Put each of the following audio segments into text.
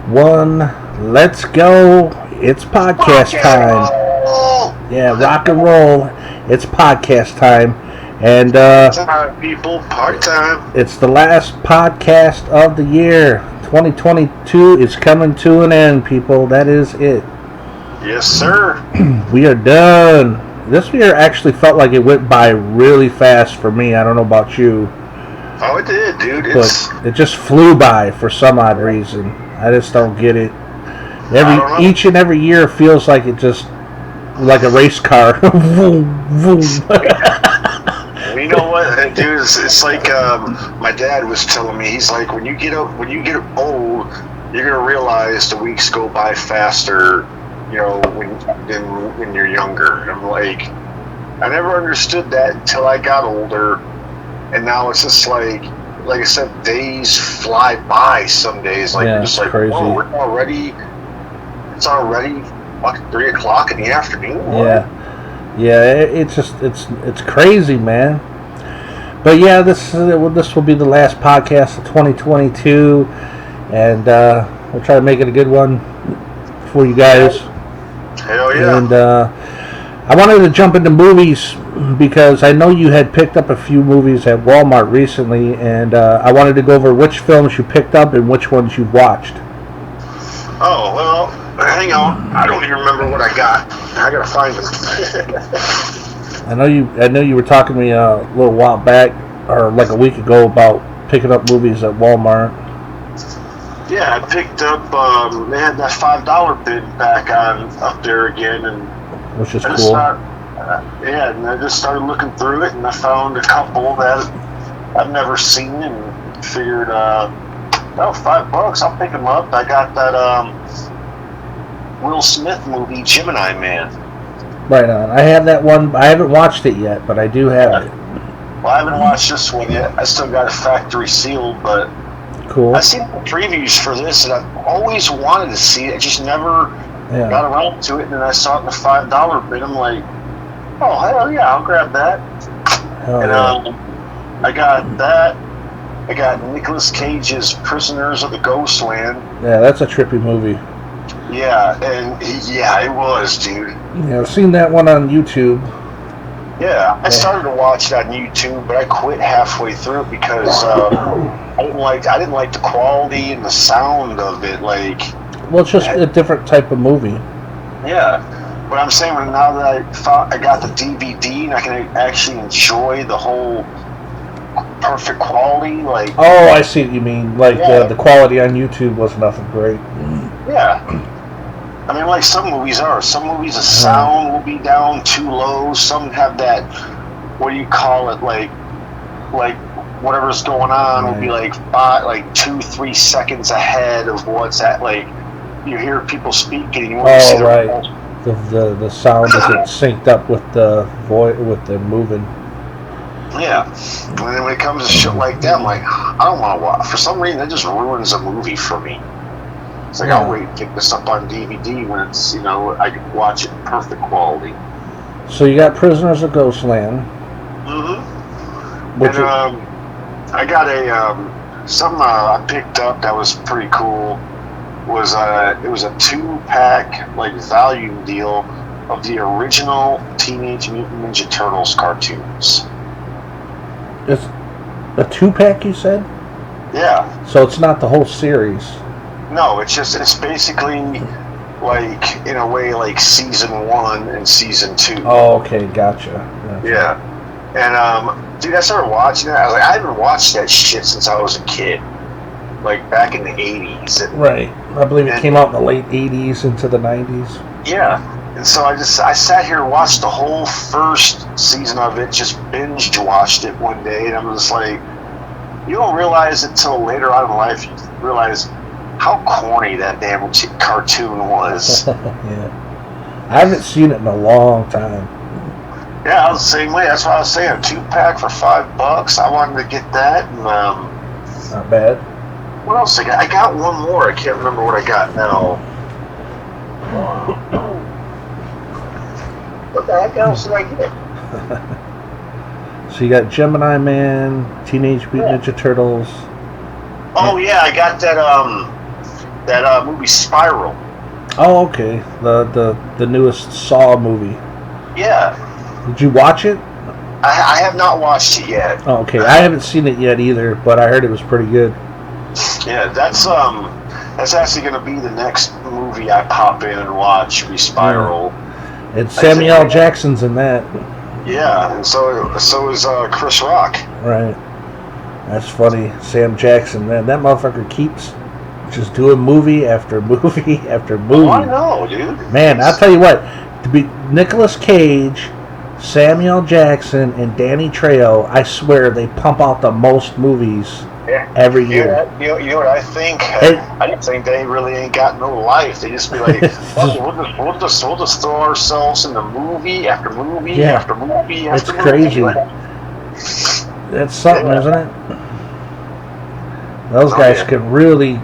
One, let's go. It's podcast time. Yeah, rock and roll. It's podcast time. And Part-time people, part-time. it's the last podcast of the year. 2022 is coming to an end, people. That is it. Yes, sir. We are done. This year actually felt like it went by really fast for me. I don't know about you, Oh, it did, dude. but it just flew by for some odd reason. I just don't get it. I don't know. Each and every year feels like it just like a race car. Vroom, vroom. You know what, dude? It's like my dad was telling me. He's like, when you get old, you're gonna realize the weeks go by faster. You know, than when you're younger. And I'm like, I never understood that until I got older, and now it's just like I said, days fly by. Some days, like Yeah, you're just it's like, crazy. whoa, it's already what, 3 o'clock in the afternoon. Yeah, it's crazy, man. But yeah, this will be the last podcast of 2022, and we'll try to make it a good one for you guys. Hell yeah. And I wanted to jump into movies because I know you had picked up a few movies at Walmart recently, and I wanted to go over which films you picked up and which ones you've watched. Oh, well, hang on. I don't even remember what I got. I gotta find them. I know you were talking to me a little while back, or like a week ago, about picking up movies at Walmart. Yeah, I picked up, they had that $5 bid back on up there again, and Which is I just cool. and I just started looking through it, and I found a couple that I've never seen, and figured, $5, I'll pick them up. I got that Will Smith movie, Gemini Man. Right on. I have that one. I haven't watched it yet, but I do have it. Well, I haven't watched this one yet. I still got it factory sealed, but Cool. I've seen the previews for this, and I've always wanted to see it. I just never Yeah. got around to it, and then I saw it in the $5 bid. I'm like, oh, hell yeah, I'll grab that. Hell And yeah. I got that. I got Nicolas Cage's Prisoners of the Ghostland. Yeah, that's a trippy movie. Yeah, and it was, dude. Yeah, I've seen that one on YouTube. Yeah, I started to watch it on YouTube, but I quit halfway through it because I didn't like the quality and the sound of it. Like, Well, it's just a different type of movie. yeah, but I'm saying now that I got the DVD and I can actually enjoy the whole perfect quality, like, Oh, I see what you mean. Like Yeah. the quality on YouTube was nothing great. yeah. I mean, like some movies are. Some movies, the sound will be down too low. Some have that, what do you call it, like whatever's going on will be like 2-3 seconds ahead of what's at. Like, you hear people speaking, you want to see Oh, their right. The sound isn't synced up with the voice with the moving. Yeah. And then when it comes to shit like that, I'm like, I don't want to watch. For some reason, it just ruins a movie for me. It's like, I'll wait and pick this up on DVD when it's, I can watch it in perfect quality. So you got Prisoners of Ghostland. Mm-hmm. Which And I got something I picked up that was pretty cool. Was it was a 2-pack like volume deal of the original Teenage Mutant Ninja Turtles cartoons. it's a 2-pack, you said? Yeah. So it's not the whole series. No, it's basically like, in a way, like season 1 and season 2. Oh, okay, gotcha. Yeah. And dude, I started watching it. I was like, I haven't watched that shit since I was a kid, like back in the 80s. Right. I believe it came out in the late 80s into the 90s. Yeah. And so I sat here and watched the whole first season of it, just binge watched it one day, and I'm just like, you don't realize it till later on in life, you realize how corny that damn cartoon was. Yeah. I haven't seen it in a long time. Yeah, I was the same way. That's what I was saying. A 2-pack for $5. I wanted to get that. And Not bad. what else I got? I got one more. I can't remember what I got now. What the heck else did I get? So you got Gemini Man, Teenage Mutant Ninja Turtles. Oh yeah, I got that that movie Spiral. Oh, okay. The newest Saw movie. Yeah. Did you watch it? I have not watched it yet. Oh, okay. I haven't seen it yet either, but I heard it was pretty good. Yeah, that's actually going to be the next movie I pop in and watch. Be Spiral. Yeah. And Samuel L. Jackson's in that. Yeah, and so is Chris Rock. Right. That's funny. Sam Jackson, man, that motherfucker keeps just doing movie after movie after movie. Oh, I know, dude. Man, I'll tell you what. To be Nicolas Cage, Samuel Jackson, and Danny Trejo, I swear they pump out the most movies every year. You know what I think? I just think they really ain't got no life. They just be like, we'll just throw ourselves in the movie after movie after movie after it's movie. Crazy. That's something, isn't it? Those guys can really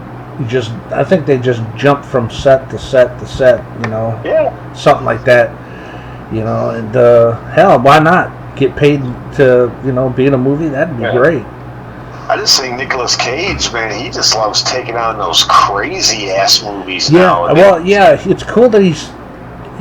just, I think they just jump from set to set to set, you know? Yeah. Something like that, you know, and hell, why not get paid to, you know, be in a movie? That'd be great. I just think Nicolas Cage, man, he just loves taking on those crazy ass movies now. Well, yeah, it's cool that he's,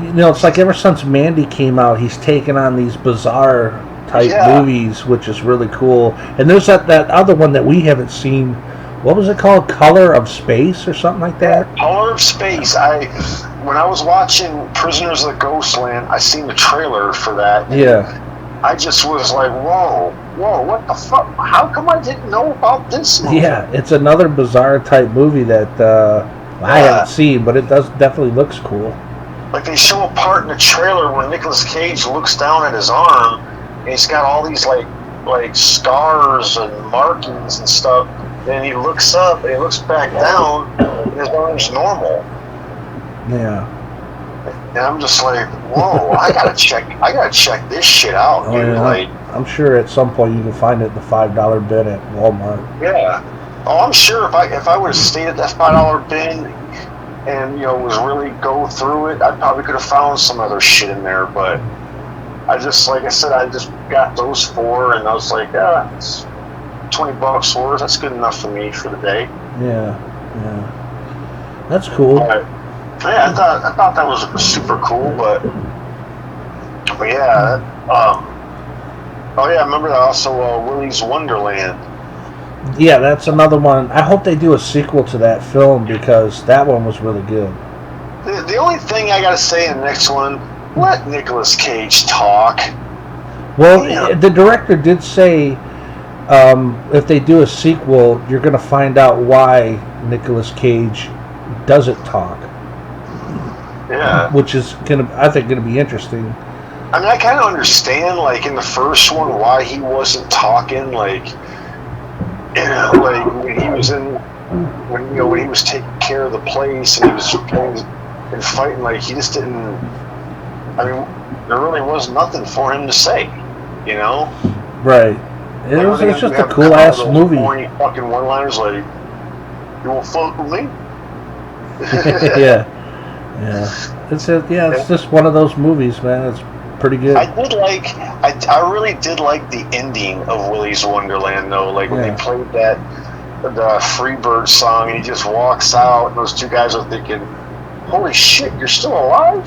you know, it's like ever since Mandy came out, he's taken on these bizarre type movies, which is really cool. And there's that other one that we haven't seen. What was it called? Color of Space or something like that? Color of Space. When I was watching Prisoners of the Ghostland, I seen the trailer for that. Yeah. I just was like, whoa, what the fuck? How come I didn't know about this movie? Yeah, it's another bizarre type movie that I haven't seen, but it definitely looks cool. Like they show a part in the trailer where Nicolas Cage looks down at his arm, and he's got all these like scars and markings and stuff. Then he looks up and he looks back down, and his arm's normal. Yeah. And I'm just like, whoa! I gotta check this shit out, dude. Yeah. Like, I'm sure at some point you can find it at the $5 bin at Walmart. Yeah. Oh, I'm sure if I would have stayed at that $5 bin and was really go through it, I probably could have found some other shit in there. But I just, like I said, I just got those 4, and I was like, it's $20 worth. That's good enough for me for the day. Yeah. That's cool. Yeah, I thought that was super cool, but yeah. Oh yeah, I remember that also Willy's Wonderland. Yeah, that's another one. I hope they do a sequel to that film because that one was really good. The only thing I gotta say in the next one, let Nicolas Cage talk. Well, the director did say if they do a sequel, you're going to find out why Nicolas Cage doesn't talk. Yeah. Which is I think going to be interesting. I mean, I kind of understand, like, in the first one, why he wasn't talking, like when he was when he was taking care of the place and he was playing and fighting, like, he just didn't. I mean, there really was nothing for him to say, Right. It's just a cool ass movie. Fucking one-liners like, "You won't fuck with me." Yeah. It's just one of those movies, man. It's pretty good. I really did like the ending of Willy's Wonderland, though. Like when they played the Freebird song, and he just walks out, and those two guys are thinking, "Holy shit, you're still alive!"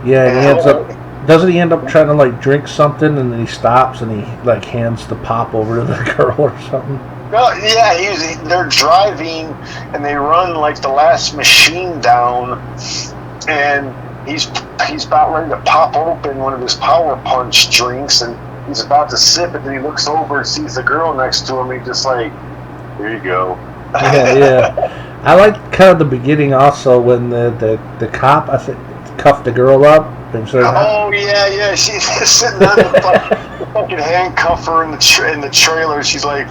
Yeah, and he ends up. Doesn't he end up trying to like drink something, and then he stops and he like hands the pop over to the girl or something? No, yeah, they're driving and they run like the last machine down, and he's about ready to pop open one of his Power Punch drinks, and he's about to sip it, and he looks over and sees the girl next to him, and he's just like, "Here you go." Yeah. I like kind of the beginning also when the cop, I think, cuffed the girl up. Oh yeah, she's sitting on the fucking handcuffer in the trailer. She's like,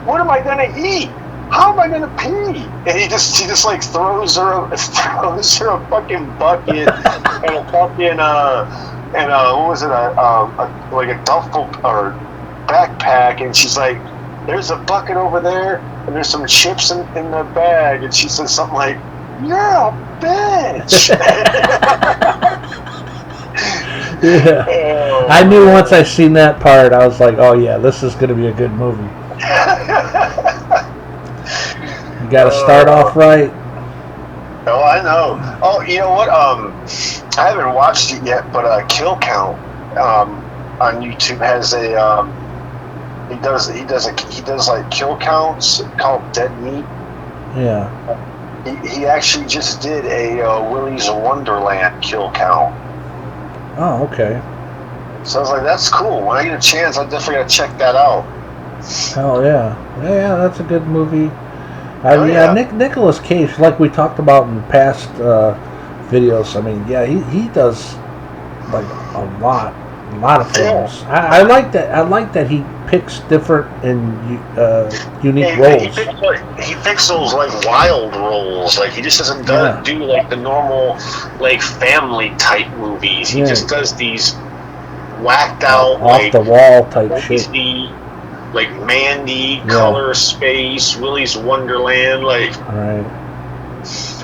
"What am I gonna eat? How am I gonna pee?" And she just like throws her a fucking bucket and a fucking what was it, like a duffel or backpack, and she's like, "There's a bucket over there, and there's some chips in the bag," and she says something like, "You're a bitch." Yeah. I knew once I seen that part, I was like, "Oh yeah, this is going to be a good movie." got to start off right. Oh, I know. Oh, you know what? I haven't watched it yet, but Kill Count on YouTube has a he does like kill counts called Dead Meat. Yeah. He actually just did a Willy's Wonderland kill count. Oh, okay. So I was like, that's cool. When I get a chance, I'm definitely gonna check that out. Hell yeah. Yeah, that's a good movie. Yeah. Nicolas Cage, like we talked about in past videos. I mean, yeah, he does like a lot of films. Yeah. I like that. I like that he picks different and unique roles. He picks those like wild roles. Like he just doesn't do like the normal like family type movies. He just does these whacked out off the wall type shit. Like Mandy, Color Space, Willy's Wonderland, like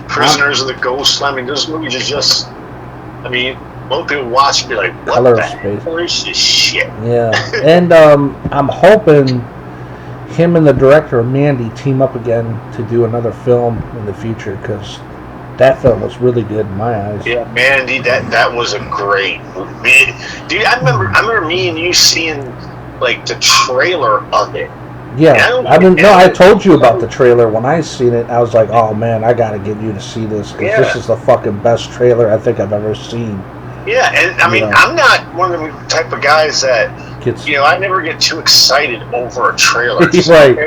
Prisoners of the Ghost. I mean, those movies are just. I mean, most people watch and be like, "What Color the Space. hell is this shit?" Yeah, and I'm hoping him and the director of Mandy team up again to do another film in the future because that film was really good in my eyes. Yeah, Mandy, that was a great movie. Dude, I remember me and you seeing like the trailer of it. Yeah, I told you about the trailer when I seen it. I was like, oh man, I gotta get you to see this because this is the fucking best trailer I think I've ever seen. Yeah, and I mean, I'm not one of the type of guys that I never get too excited over a trailer. Right.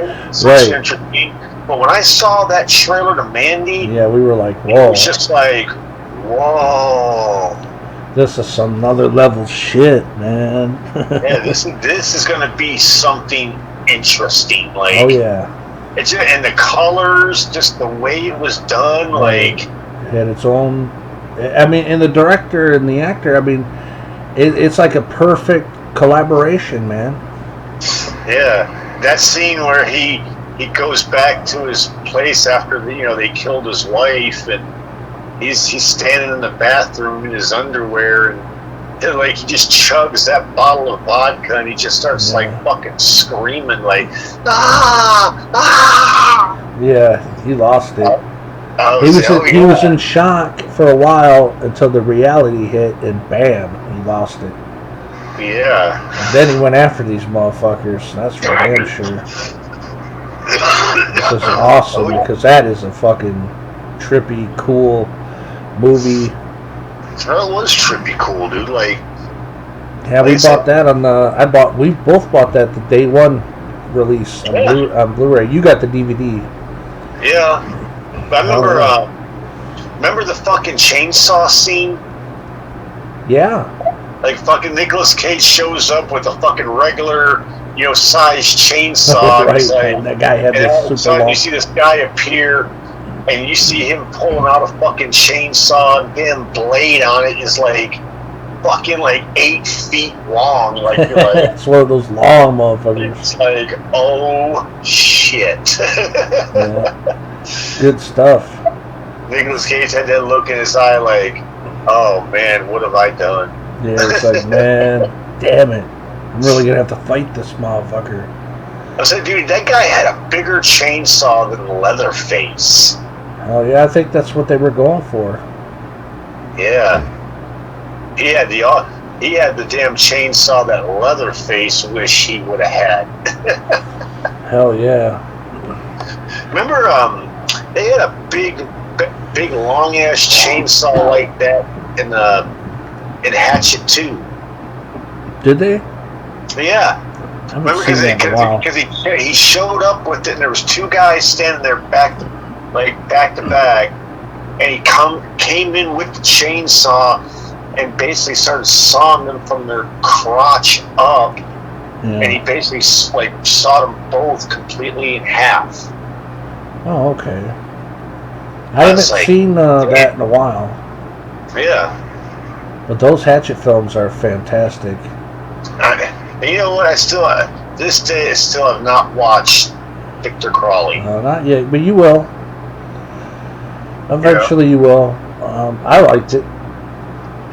But when I saw that trailer to Mandy, yeah, we were like, whoa. It was just like, whoa. This is some other level shit, man. Yeah, this is gonna be something interesting. Like, oh yeah. It's just, and the colors, just the way it was done, like it had its own. I mean, and the director and the actor. I mean, it's like a perfect collaboration, man. Yeah, that scene where he goes back to his place after they killed his wife, and he's standing in the bathroom in his underwear, and like he just chugs that bottle of vodka, and he just starts like fucking screaming like ah. Yeah, he lost it. He was in shock for a while until the reality hit, and bam, he lost it. Yeah. And then he went after these motherfuckers. That's for damn sure. This is awesome because that is a fucking trippy, cool movie. Well, it was trippy cool, dude. Like, yeah, we bought that on the. We both bought that the day one release on Blu-ray. You got the DVD. Yeah, but I remember the fucking chainsaw scene. Yeah. Like fucking Nicolas Cage shows up with a fucking regular, sized chainsaw. Right, like, that guy had and all of this a super sudden long. you see this guy appear, and you see him pulling out a fucking chainsaw, and damn blade on it is like fucking like 8 feet long. Like you're like, it's one of those long motherfuckers. It's like, oh shit. Yeah. Good stuff. Nicolas Cage had that look in his eye, like, oh man, what have I done? Yeah, it's like, man, damn it. I'm really going to have to fight this motherfucker. I said, dude, that guy had a bigger chainsaw than Leatherface. Oh, yeah, I think that's what they were going for. Yeah. He had the damn chainsaw that Leatherface wish he would have had. Hell yeah. Remember, they had a big long-ass chainsaw like that in Hatchet 2. Did they? Yeah. Remember, because he showed up with it, and there was 2 guys standing there back to back, and he came in with the chainsaw and basically started sawing them from their crotch up, and he basically sawed them both completely in half. Oh, okay. I haven't seen that in a while. Yeah. But those Hatchet films are fantastic. And you know what? This day I still have not watched Victor Crawley. Not yet, but you will. Eventually you will. I liked it.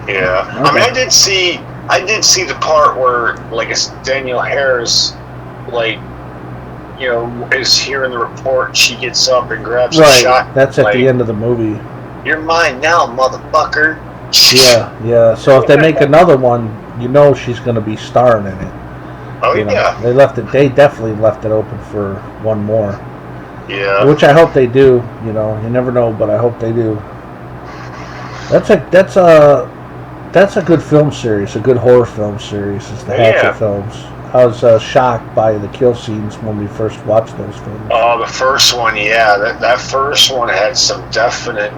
Yeah. Okay. I mean, I did see the part where, like, it's Daniel Harris, like, is hearing the report. She gets up and grabs a Right. shot. That's at the end of the movie. You're mine now, motherfucker. Yeah. So if they make another one, she's going to be starring in it. Oh yeah. They definitely left it open for one more. Yeah. Which I hope they do. You never know, but I hope they do. That's a good film series, a good horror film series. It's the Hatchet films. I was shocked by the kill scenes when we first watched those films. Oh, the first one, yeah. That first one had some definite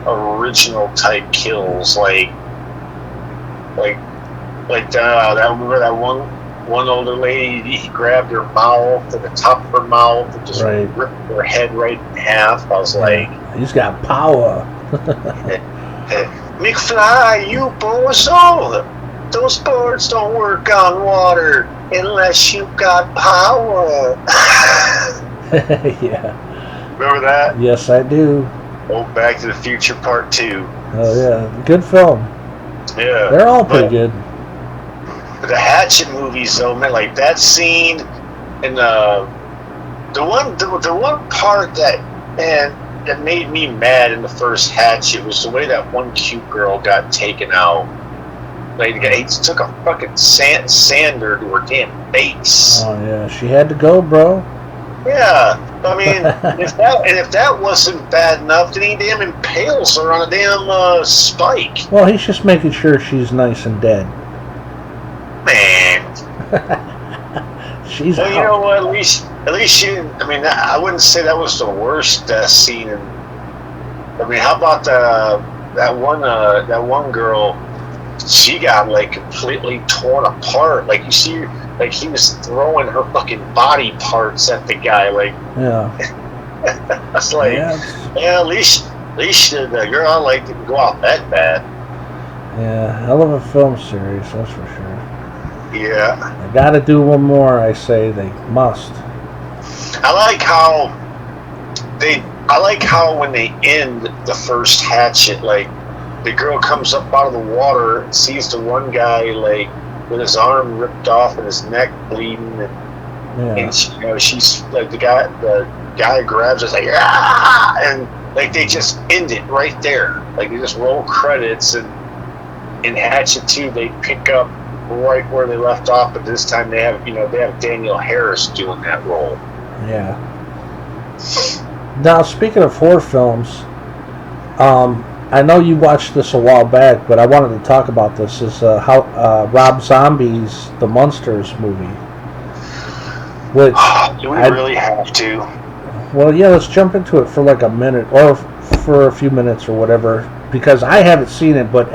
original type kills, remember that one older lady, he grabbed her mouth and the top of her mouth and just ripped her head right in half. I was like, he's got power. McFly, you bozo! Those boards don't work on water unless you got power. Yeah. Remember that? Yes, I do. Oh, Back to the Future Part 2. Oh yeah, good film. Yeah. They're all pretty good. The Hatchet movies, though, man, like that scene and the one part that made me mad in the first Hatchet was the way that one cute girl got taken out. Like he took a fucking sander to her damn face. Oh yeah, she had to go, bro. Yeah, I mean, if that wasn't bad enough, then he damn impales her on a damn spike. Well, he's just making sure she's nice and dead. Man. She's. Well, you know what? At least she didn't. I mean, I wouldn't say that was the worst scene. I mean, how about that one girl? She got completely torn apart. Like you see, he was throwing her fucking body parts at the guy. Yeah. That's at least the girl didn't go out that bad. Yeah, hell of a film series, that's for sure. Yeah. I gotta do one more. I say they must. I like how when they end the first Hatchet, the girl comes up out of the water and sees the one guy with his arm ripped off and his neck bleeding, and she's the guy grabs us and they just end it right there. They just roll credits, and in Hatchet 2 they pick up right where they left off, but this time they have Daniel Harris doing that role. Yeah. Now, speaking of horror films, I know you watched this a while back, but I wanted to talk about this. Is how Rob Zombie's The Munsters movie. Which do we really have to? Well, yeah, let's jump into it for a minute, or for a few minutes or whatever, because I haven't seen it, but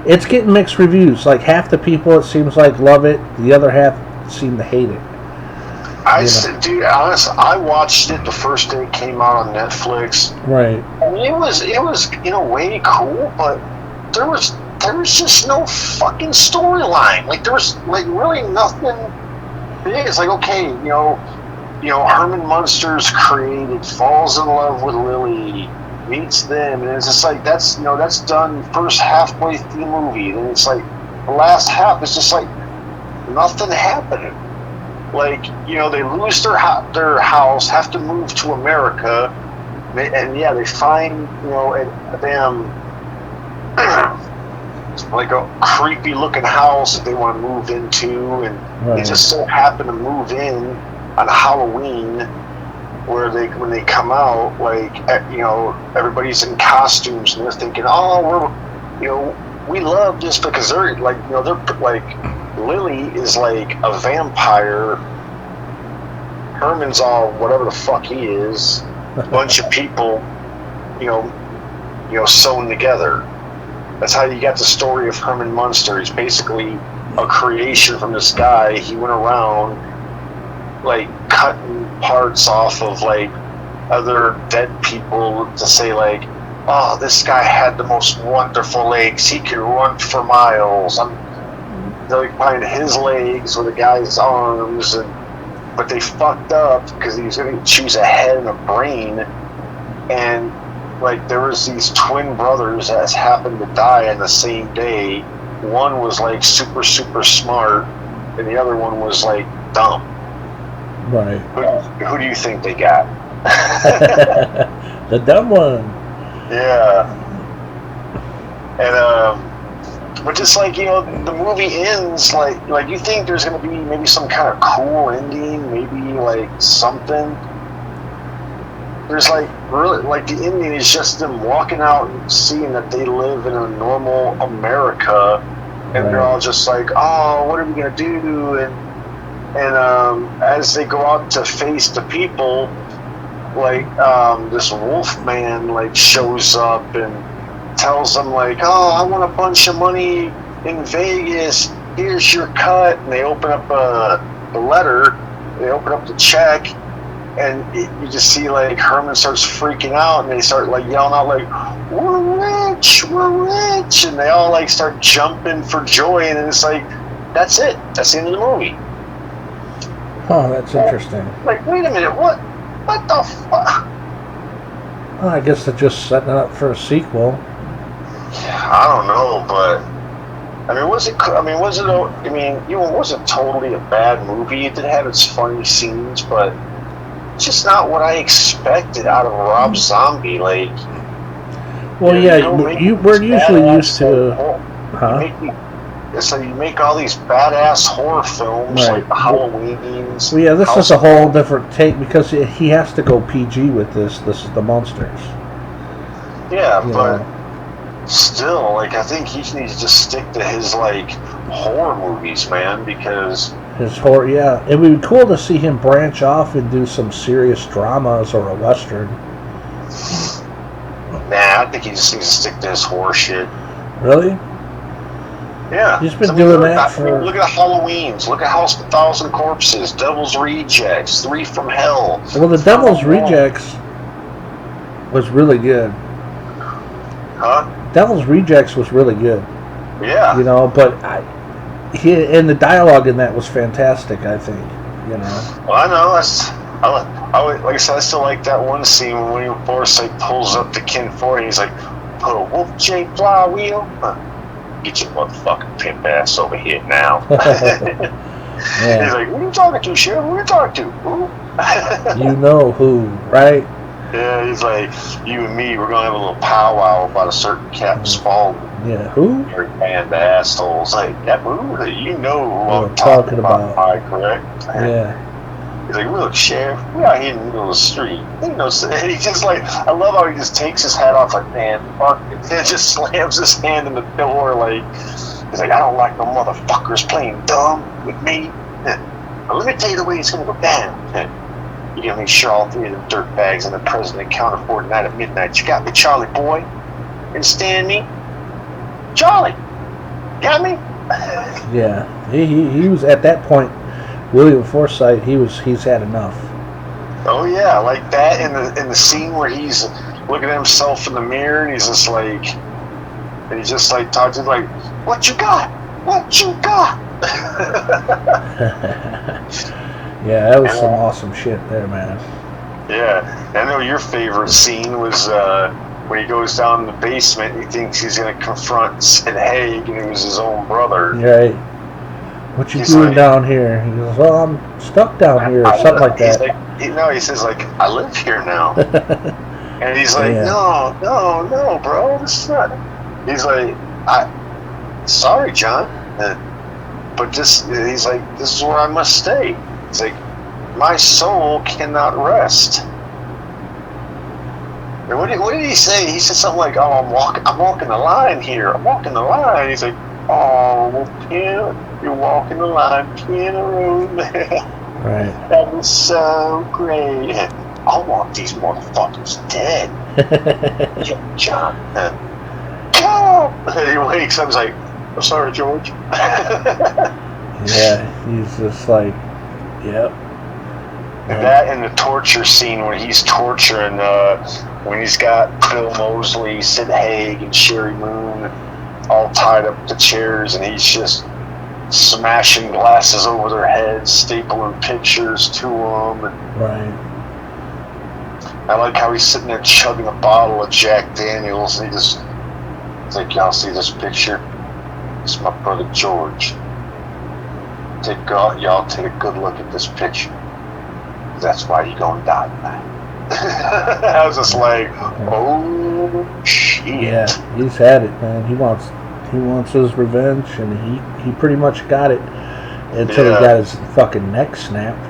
it's getting mixed reviews. Half the people, it seems love it, the other half seem to hate it. Dude, honestly, I watched it the first day it came out on Netflix. Right. I mean, it was way cool, but there was just no fucking storyline. There was really nothing big. It's okay, Herman Munster's created, falls in love with Lily, meets them, and it's just that's done first halfway through the movie. Then it's the last half is just nothing happening. They lose their house, have to move to America, they find a damn a creepy looking house that they want to move into, and they just so happen to move in on Halloween, where when they come out, everybody's in costumes and they're thinking, oh, we love this because they're Lily is a vampire. Herman's all whatever the fuck he is. A bunch of people, sewn together. That's how you got the story of Herman Munster. He's basically a creation from this guy. He went around cutting parts off of other dead people to say oh, this guy had the most wonderful legs. He could run for miles. They find his legs with the guy's arms, but they fucked up because he was going to choose a head and a brain, and there was these twin brothers that happened to die on the same day. One was super super smart, and the other one was dumb. Right. Who do you think they got? The dumb one. Yeah. And but just like, you know, the movie ends like you think there's gonna be maybe some kind of cool ending, maybe like something. There's like really like the ending is just them walking out and seeing that they live in a normal America, and they're all just like, oh, what are we gonna do? And as they go out to face the people, like this wolf man like shows up and tells them like, oh, I want a bunch of money in Vegas, here's your cut. And they open up a letter, they open up the check, and you just see like Herman starts freaking out, and they start like yelling out like, we're rich, and they all like start jumping for joy, and it's like, that's it, that's the end of the movie. Oh, that's interesting. Like, wait a minute, what the fuck? Well, I guess they're just setting it up for a sequel. I don't know, but I mean, was it? It wasn't totally a bad movie. It did have its funny scenes, but it's just not what I expected out of Rob Zombie. Like, well, we're usually used to, It's like you make all these badass horror films, right, like the Halloweens. Well, yeah, this is a whole different take because he has to go PG with this. This is the Monsters. Yeah, but still, like, I think he needs to just stick to his like horror movies, man, because his horror. Yeah, it would be cool to see him branch off and do some serious dramas or a western. Nah, I think he just needs to stick to his horror shit. Really? Yeah. He's been doing that for... Look at Halloweens. Look at House of 1,000 Corpses. Devil's Rejects. 3 from Hell. Well, the Devil's Rejects was really good. Huh? Devil's Rejects was really good. Yeah. You know, but and the dialogue in that was fantastic, I think. You know. Well, I know. Like I said, I still like that one scene when William Forsythe pulls up to Ken Ford and he's like, put a wolf chain flywheel. Get your motherfucking pimp ass over here now. Yeah. He's like, who are you talking to, Sheriff? Who are you talking to? Who? You know who, right? Yeah, he's like, you and me, we're going to have a little powwow about a certain Captain Spaulding. Yeah, who? You're a band of assholes. Like, that movie, you know who I'm talking about. Am I correct? Yeah. He's like, look, Sheriff, we're out here in the middle of the street. And he's just like, I love how he just takes his hat off, like, man, fuck it. And just slams his hand in the door, like, he's like, I don't like no motherfuckers playing dumb with me. But let me tell you the way it's going to go down. You gotta make sure all 3 of them dirtbags and the president counter for tonight at midnight. You got me, Charlie boy? Understand me? Charlie, got me? Yeah, he was at that point. William Forsythe, he's had enough. Oh yeah, like that in the scene where he's looking at himself in the mirror and he's just like talking to him like, what you got? What you got? Yeah, that was some awesome shit there, man. Yeah, I know your favorite scene was when he goes down in the basement and he thinks he's going to confront Sid Haig, and it was his own brother. Right. What you doing down here? He goes, well, I'm stuck down here, or something like that. He says, like, I live here now. And he's like, no, bro, this is not. He's like, sorry, John, but he's like, this is where I must stay. He's like, my soul cannot rest. And what did he say? He said something like, oh, I'm walking the line here. I'm walking the line. He's like, oh, well, you're walking the line, piano road, man. Right. That was so great. I want these motherfuckers dead. Yeah, John. And he wakes up, he's like, I'm sorry, George. Yeah, he's just like, yep. And that and the torture scene where he's torturing, when he's got Bill Moseley, Sid Haig, and Sherry Moon all tied up to chairs, and he's just smashing glasses over their heads, stapling pictures to them. Right. I like how he's sitting there chugging a bottle of Jack Daniels, and he's like, y'all see this picture? It's my brother George. Y'all take a good look at this picture. That's why you gonna die tonight. I was just like, oh shit. Yeah, he's had it, man. He wants his revenge, and he pretty much got it until he got his fucking neck snapped.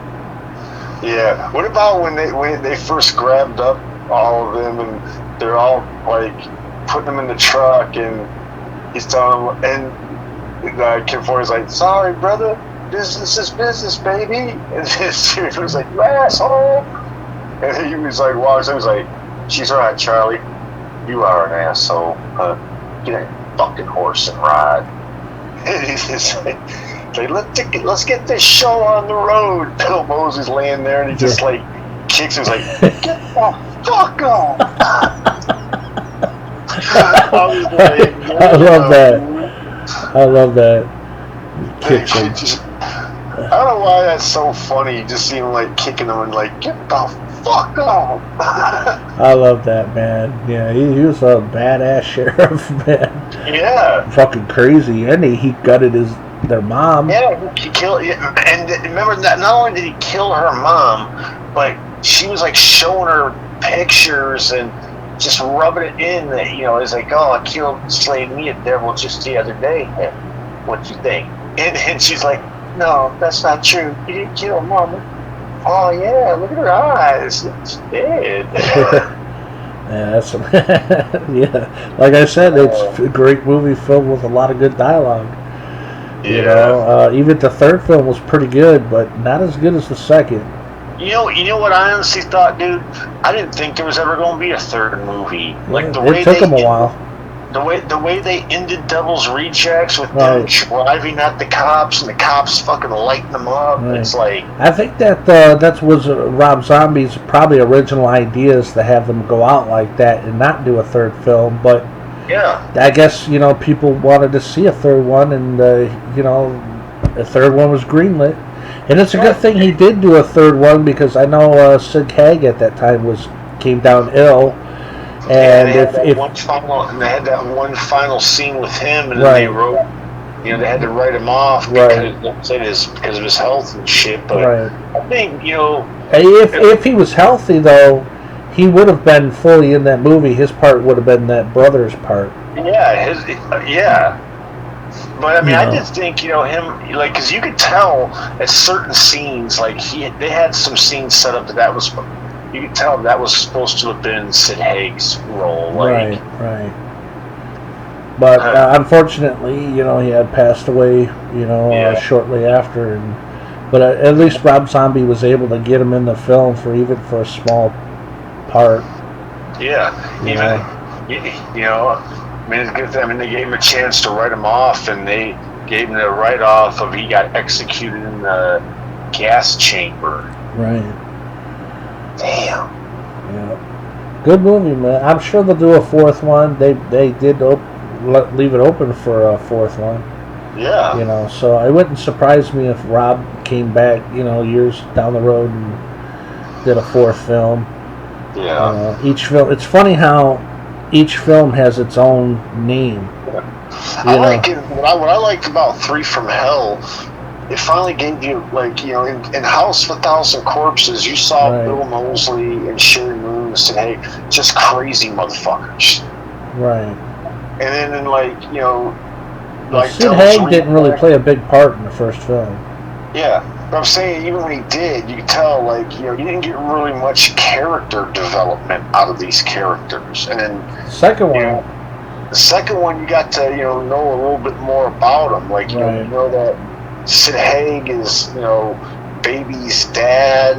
Yeah. What about when they first grabbed up all of them, and they're all like putting them in the truck, and he's telling them, and Kim Ford's like, "Sorry, brother, business is business, baby." And this dude was like, "You asshole." And he was like, walks, I was like, "She's right, Charlie. You are an asshole. Get a fucking horse and ride." And he's just like, let's get this show on the road. Bill Moses laying there, and he just like kicks him. He's like, "Get the fuck off." I love that. I love that. Kicks him. I don't know why that's so funny. Just seeing him like kicking him and like, "Get the fuck off." I love that, man. Yeah, he was a badass sheriff, man. Yeah. Fucking crazy. And he gutted their mom. Yeah, he killed. And remember that not only did he kill her mom, but she was like showing her pictures and just rubbing it in that, it's like, "Oh, I slayed me a devil just the other day. What you think?" And she's like, "No, that's not true. You didn't kill Mama." "Oh yeah, look at her eyes. She's dead." Yeah, that's yeah. Like I said, it's a great movie filled with a lot of good dialogue. You know, even the third film was pretty good, but not as good as the second. You know what I honestly thought, dude? I didn't think there was ever going to be a third movie. Like the way it took them a while. The way they ended Devil's Rejects with them driving at the cops and the cops fucking lighting them up. Right. It's like, I think that was Rob Zombie's probably original ideas to have them go out like that and not do a third film, but yeah, I guess people wanted to see a third one, and a third one was greenlit. And it's a good thing he did do a third one, because I know Sid Haig at that time came down ill. And they had that one final scene with him, and then they wrote, they had to write him off because of his health and shit. But I think, if he was healthy though, he would have been fully in that movie. His part would have been that brother's part. Yeah, But I mean, I did think, him, like, because you could tell at certain scenes, like they had some scenes set up that was. You could tell that was supposed to have been Sid Haig's role. Like, right. But unfortunately, he had passed away, shortly after. But at least Rob Zombie was able to get him in the film for a small part. Yeah. I mean, it's good. I mean, they gave him a chance to write him off, and they gave him the write-off of he got executed in the gas chamber. Right. Damn. Yeah. Good movie, man. I'm sure they'll do a fourth one. They did leave it open for a fourth one. Yeah. So it wouldn't surprise me if Rob came back, years down the road and did a fourth film. Yeah. Each film. It's funny how each film has its own name. Yeah. I like it. What I like about Three from Hell, it finally gave you, like, in House of a Thousand Corpses, you saw Bill Moseley and Sherry Moon and Sid Haig, just crazy motherfuckers. Right. And then in, like, Sid Haig didn't really play a big part in the first film. Yeah. But I'm saying, even when he did, you could tell, like, you didn't get really much character development out of these characters. And then the second one, you got to, know a little bit more about them. Like, you know that Sid Haig is, Baby's dad,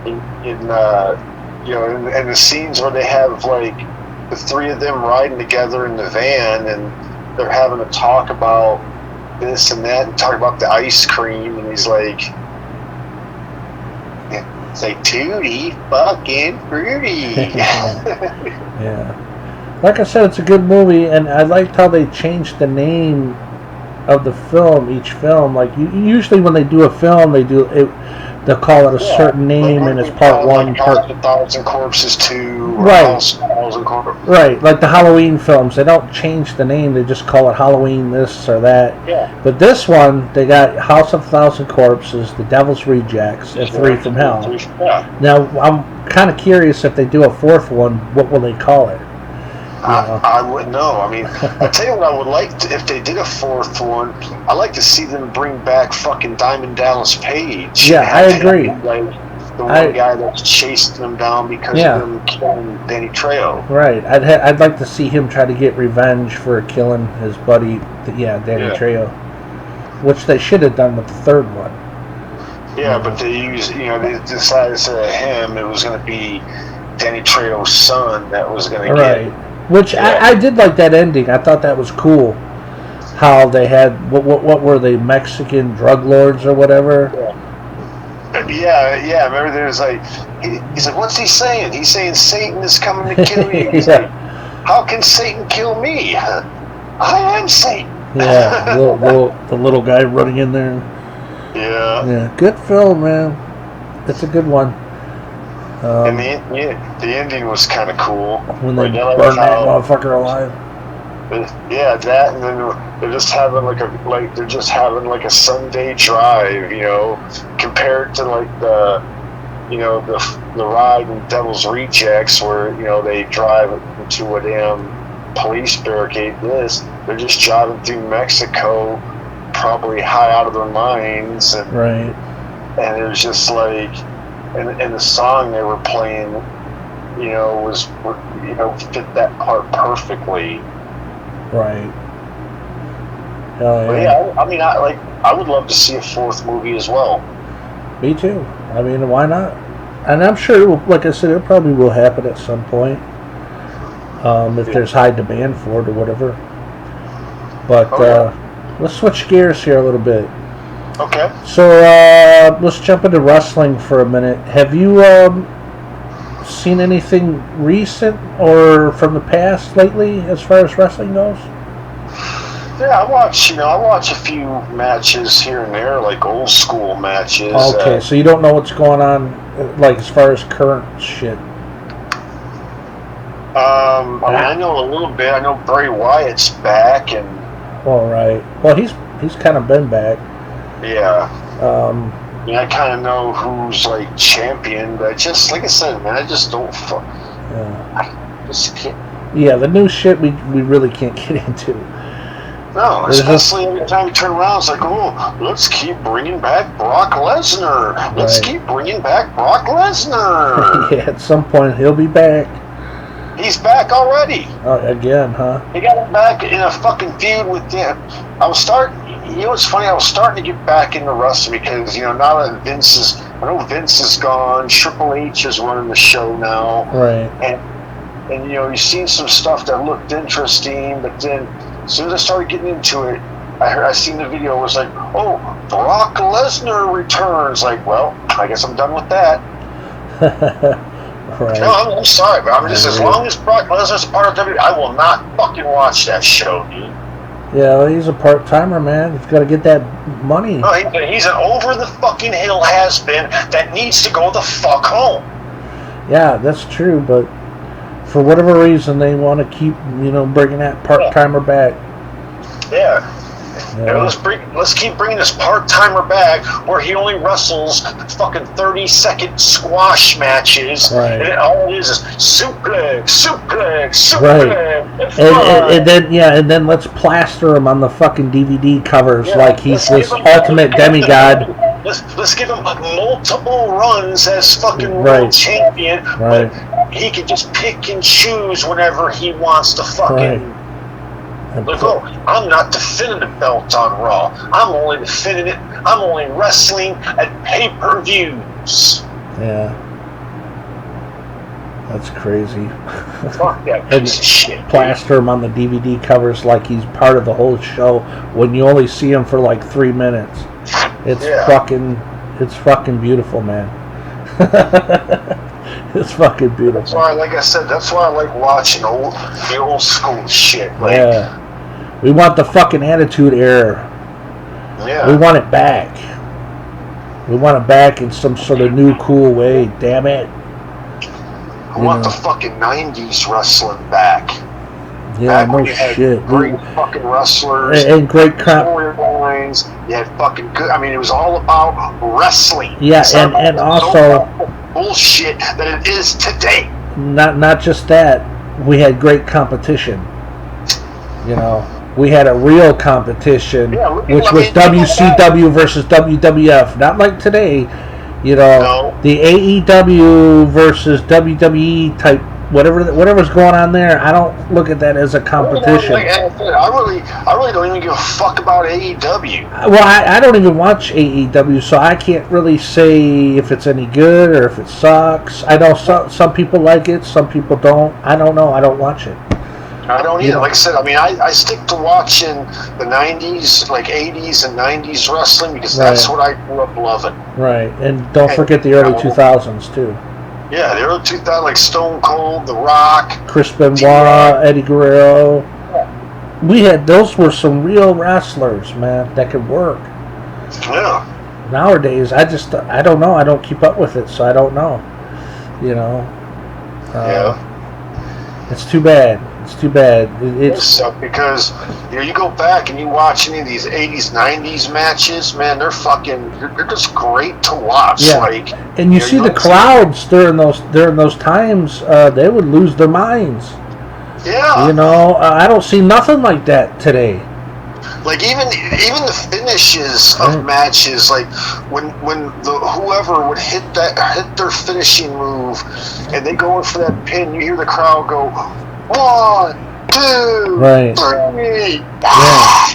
and in the scenes where they have, like, the three of them riding together in the van, and they're having a talk about this and that, and talk about the ice cream, and he's like, it's like, Tutti fucking fruity. Yeah. Like I said, it's a good movie, and I liked how they changed the name of the film, each film. Like, usually when they do a film, they do it they'll call it a certain name, and it's part one, like part... House of 1,000 Corpses 2, or Right. House of 1,000 Corpses. Right, like the Halloween films. They don't change the name, they just call it Halloween this or that. Yeah. But this one, they got House of 1,000 Corpses, The Devil's Rejects, and Three from Hell. Yeah. Now, I'm kind of curious if they do a fourth one, what will they call it? I wouldn't know. I mean, I tell you what, I would like to, if they did a fourth one, I'd like to see them bring back fucking Diamond Dallas Page. Yeah, I agree. Like the one guy that's chasing them down because of them killing Danny Trejo. Right. I'd like to see him try to get revenge for killing his buddy, Danny Trejo, which they should have done with the third one. Yeah, but they decided instead of him, it was going to be Danny Trejo's son that was going to get. Which I did like that ending. I thought that was cool. How they had what were they, Mexican drug lords or whatever? Yeah. Remember there was like he's like, what's he saying? He's saying Satan is coming to kill you. He's like, how can Satan kill me? I am Satan. Yeah, the little guy running in there. Yeah, good film, man. It's a good one. And the ending was kind of cool. When they burn that motherfucker alive. Yeah, that, and then they're just having like a Sunday drive, compared to like the ride in Devil's Rejects where they drive into a damn police barricade. They're just driving through Mexico, probably high out of their minds, and it was just like. And the song they were playing, fit that part perfectly. Right. I mean, I would love to see a fourth movie as well. Me too. I mean, why not? And I'm sure, like I said, it probably will happen at some point, if there's high demand for it or whatever. But let's switch gears here a little bit. Okay. So let's jump into wrestling for a minute. Have you seen anything recent or from the past lately as far as wrestling goes? Yeah, I watch a few matches here and there, like old school matches. Okay, so you don't know what's going on, like as far as current shit. I mean, I know a little bit. I know Bray Wyatt's back, and. All right. Well, he's kind of been back. Yeah. I kind of know who's like champion, but just like I said, man, I just don't. I just can't. Yeah, the new shit we really can't get into. No, especially every time you turn around, it's like, oh, let's keep bringing back Brock Lesnar. Let's keep bringing back Brock Lesnar. Yeah, at some point he'll be back. He's back already. Again, huh? He got him back in a fucking feud with them. It's funny, I was starting to get back into wrestling because, now that Vince is gone, Triple H is running the show now. Right. And you've seen some stuff that looked interesting, but then as soon as I started getting into it, I seen the video, it was like, oh, Brock Lesnar returns. Like, well, I guess I'm done with that. Right. No, I'm sorry, but I'm just, as long as Brock Lesnar's a part of WWE, I will not fucking watch that show, dude. Yeah, well, he's a part-timer, man. He's got to get that money. No, he's an over-the-fucking-hill has-been that needs to go the fuck home. Yeah, that's true, but for whatever reason, they want to keep, bringing that part-timer back. Yeah. Let's keep bringing this part-timer back where he only wrestles fucking 30-second squash matches, and all it is suplex. Right. And then let's plaster him on the fucking DVD covers like he's this ultimate demigod. Let's give him multiple runs as fucking world champion, but he can just pick and choose whenever he wants to fucking. Look, I'm not defending the belt on Raw. I'm only wrestling at pay-per-views. Yeah. That's crazy. Fuck that piece of shit. Plaster him on the DVD covers like he's part of the whole show when you only see him for like 3 minutes. It's fucking beautiful, man. It's fucking beautiful. That's why, like I said, that's why I like watching the old school shit. We want the fucking Attitude Era. Yeah. We want it back. We want it back in some sort of new, cool way. Damn it. I want the fucking 90s wrestling back. Yeah, back no when you had shit. Great fucking wrestlers. And great storylines. You had fucking good. I mean, it was all about wrestling. Yeah, and also bullshit that it is today. Not just that. We had great competition. You know, we had a real competition, which was WCW versus WWF. Not like today. You know, the AEW versus WWE type, whatever's going on there. I don't look at that as a competition. I really don't even give a fuck about AEW. Well, I don't even watch AEW, so I can't really say if it's any good or if it sucks. I know some people like it, some people don't. I don't know. I don't watch it. I don't either. Like I said, I mean, I stick to watching the 90s, like 80s and 90s wrestling because that's what I grew up loving. Right, and don't forget the early 2000s, too. Yeah, the early 2000s, like Stone Cold, The Rock. Chris Benoit, Eddie Guerrero. Those were some real wrestlers, man, that could work. Yeah. Nowadays, I don't know. I don't keep up with it, so I don't know. You know? It's too bad. It's too bad. It's because you go back and you watch any of these 80s, 90s matches, man, they're just great to watch. Yeah. Like, and you see the crowds during those times, they would lose their minds. Yeah. You know, I don't see nothing like that today. Like even the finishes of matches, like when whoever would hit their finishing move, and they go in for that pin, you hear the crowd go 1, 2, 3.